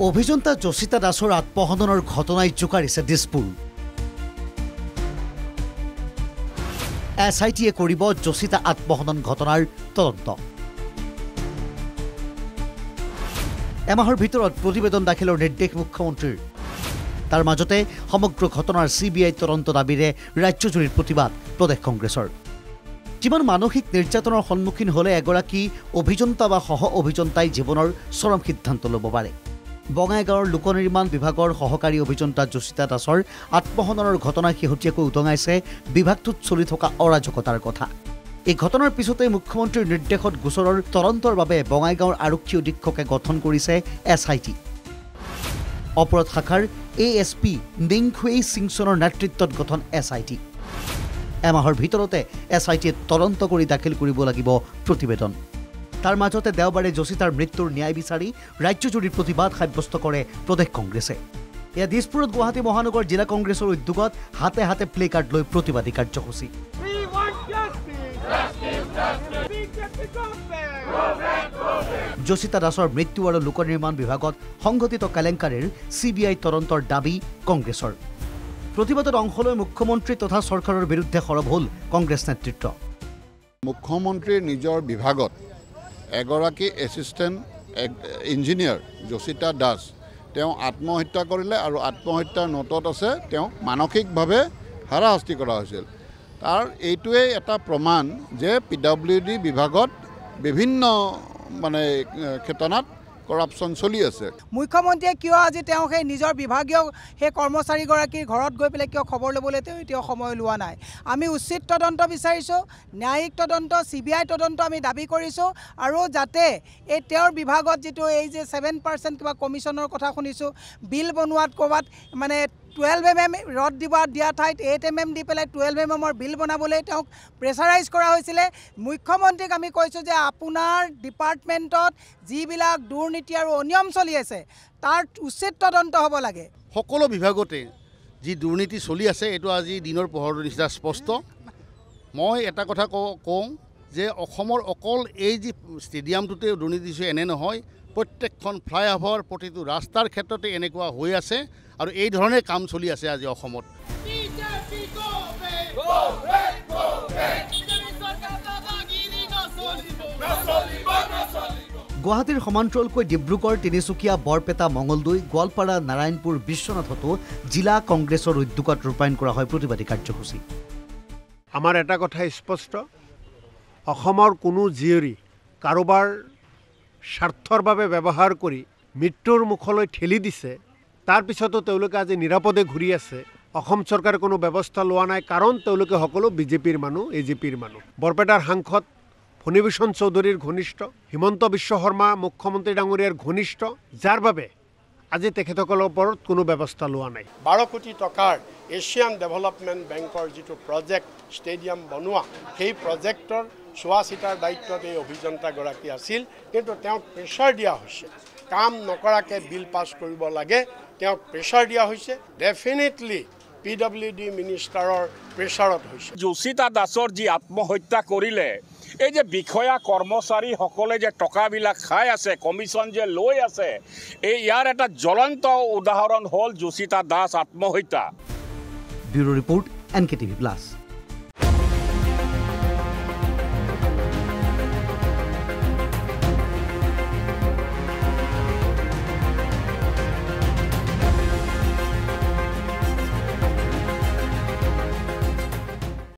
অভিযন্তা যোশিতা দাসৰ আত্মহননৰ ঘটনাই জোকাৰিছে দিছপুৰ। SITয়ে কৰিব যোশিতা আত্মহনন ঘটনাৰ তদন্ত। এমাহৰ ভিতৰত প্ৰতিবেদন দাখিলৰ নিৰ্দেশ মুখ্যমন্ত্ৰীৰ। তাৰ মাজতে সমগ্ৰ ঘটনাৰ CBI তদন্ত দাবীৰে ৰাজ্যজুৰি প্ৰতিবাদ প্ৰদেশ কংগ্ৰেছৰ। যিমান মানসিক নিৰ্যাতনৰ সন্মুখীন হ'লে এগৰাকী অভিযন্তা বা সহ অভিযন্তাই জীৱনৰ চৰম সিদ্ধান্ত ল'ব পাৰে। বঙাইগাঁৱৰ লোক নিৰ্মাণ বিভাগৰ সহকাৰী অভিযন্তা যোশিতা দাসৰ আত্মহননৰ ঘটনাই শেহতীয়াকৈ উদঙাইছে বিভাগটোত চলি থকা অৰাজকতাৰ কথা। এই ঘটনাৰ পিছতে মুখ্যমন্ত্ৰীৰ নিৰ্দেশত গোচৰৰ তদন্তৰ বাবে বঙাইগাঁৱৰ আৰক্ষী অধীক্ষকে গঠন কৰিছে SIT। অপৰাধ শাখাৰ ASP নিংখুৱেই সিংছনৰ নেতৃত্বত গঠন SIT। এমাহৰ ভিতৰতে SITয়ে তদন্ত কৰি দাখিল কৰিব লাগিব প্ৰতিবেদন। তাৰ মাজতে দেওবাৰে যোশিতাৰ মৃত্যুৰ ন্যায় বিচাৰি ৰাজ্যজুৰি প্ৰতিবাদ সাব্যস্ত কৰে প্ৰদেশ কংগ্ৰেছে। এয়া দিছপুৰত গুৱাহাটী মহানগৰ জিলা কংগ্ৰেছৰ উদ্যোগত হাতে হাতে প্লে কাৰ্ড লৈ প্ৰতিবাদী কাৰ্যসূচী। যোশিতা দাসৰ মৃত্যু আৰু লোক নিৰ্মাণ বিভাগত সংঘটিত কেলেংকাৰীৰ CBI তদন্তৰ দাবী কংগ্ৰেছৰ। প্ৰতিবাদত অংশ লৈ মুখ্যমন্ত্ৰী তথা চৰকাৰৰ বিৰুদ্ধে সৰব হ'ল কংগ্ৰেছ নেতৃত্ব। মুখ্যমন্ত্ৰীৰ নিজৰ বিভাগত এগৰাকী এছিষ্টেণ্ট ইঞ্জিনিয়াৰ যোশিতা দাস তেওঁ আত্মহত্যা কৰিলে আৰু আত্মহত্যাৰ নোটত আছে তেওঁ মানসিকভাৱে হাৰাশাস্তি কৰা হৈছিল। তাৰ এইটোৱে এটা প্ৰমাণ যে PWD বিভাগত বিভিন্ন ক্ষেত্ৰত কৰাপশ্যন চলি আছে। মুখ্যমন্ত্ৰীয়ে কিয় আজি তেওঁ সেই নিজৰ বিভাগীয় সেই কৰ্মচাৰীগৰাকীৰ ঘৰত গৈ পেলাই কিয় খবৰ ল'বলৈ তেওঁ সময় লোৱা নাই? আমি উচিত তদন্ত বিচাৰিছোঁ, ন্যায়িক তদন্ত, CBI তদন্ত আমি দাবী কৰিছোঁ আৰু যাতে এই তেওঁৰ বিভাগত যিটো এই যে 7% কিবা কমিশ্যনৰ কথা শুনিছোঁ, বিল বনোৱাত ক'ৰবাত 12 mm ৰড দিয়া ঠাইত 8 mm দি পেলাই 12 mm বিল বনাবলৈ তেওঁক প্ৰেছাৰাইজ কৰা হৈছিলে। মুখ্যমন্ত্ৰীক আমি কৈছোঁ যে আপোনাৰ ডিপাৰ্টমেণ্টত যিবিলাক দুৰ্নীতি আৰু অনিয়ম চলি আছে তাৰ উচিত তদন্ত হ'ব লাগে। সকলো বিভাগতে যি দুৰ্নীতি চলি আছে এইটো আজি দিনৰ পোহৰৰ নিচিনা স্পষ্ট। মই এটা কথা কওঁ যে অসমৰ অকল এই যি ষ্টেডিয়ামটোতে দুৰ্নীতি হৈছে এনে নহয়, প্ৰত্যেকখন ফ্লাইঅভাৰ প্ৰতিটো ৰাস্তাৰ ক্ষেত্ৰতে এনেকুৱা হৈ আছে আৰু এই ধৰণে কাম চলি আছে আজি অসমত। গুৱাহাটীৰ সমান্তৰালকৈ ডিব্ৰুগড়, তিনিচুকীয়া, বৰপেটা, মঙলদৈ, গোৱালপাৰা, নাৰায়ণপুৰ, বিশ্বনাথতো জিলা কংগ্ৰেছৰ উদ্যোগত ৰূপায়ণ কৰা হয় প্ৰতিবাদী কাৰ্যসূচী। আমাৰ এটা কথা স্পষ্ট, অসমৰ কোনো জীয়ৰী কাৰোবাৰ স্বাৰ্থৰ বাবে ব্যৱহাৰ কৰি মৃত্যুৰ মুখলৈ ঠেলি দিছে, তাৰপিছতো তেওঁলোকে আজি নিৰাপদে ঘূৰি আছে। অসম চৰকাৰে কোনো ব্যৱস্থা লোৱা নাই, কাৰণ তেওঁলোকে সকলো BJPৰ মানুহ, AJPৰ মানুহ। বৰপেটাৰ সাংসদ ফণীভূষণ চৌধুৰীৰ ঘনিষ্ঠ, হিমন্ত বিশ্ব শৰ্মা মুখ্যমন্ত্ৰী ডাঙৰীয়াৰ ঘনিষ্ঠ, যাৰ বাবে আজি তেখেতসকলৰ ওপৰত কোনো ব্যৱস্থা লোৱা নাই। 12 কোটি টকাৰ এছিয়ান ডেভেলপমেণ্ট বেংকৰ যিটো প্ৰজেক্ট ষ্টেডিয়াম বনোৱা, সেই প্ৰজেক্টৰ চোৱা চিতাৰ দায়িত্বত এই অভিযন্তাগৰাকী আছিল, কিন্তু তেওঁক প্ৰেছাৰ দিয়া হৈছে। কাম নকৰাকৈ বিল পাছ কৰিব লাগে, তেওঁক প্ৰেছাৰ দিয়া হৈছে। ডেফিনেটলি PWD মিনিষ্টাৰৰ প্ৰেছাৰত হৈছে। যোশিতা দাসৰ যি আত্মহত্যা কৰিলে, এই যে বিষয়া কৰ্মচাৰীসকলে যে টকাবিলাক খাই আছে, কমিশ্যন যে লৈ আছে, ইয়াৰ এটা জ্বলন্ত উদাহৰণ হ'ল যোশিতা দাস আত্মহত্যা। Bureau report NKTV+।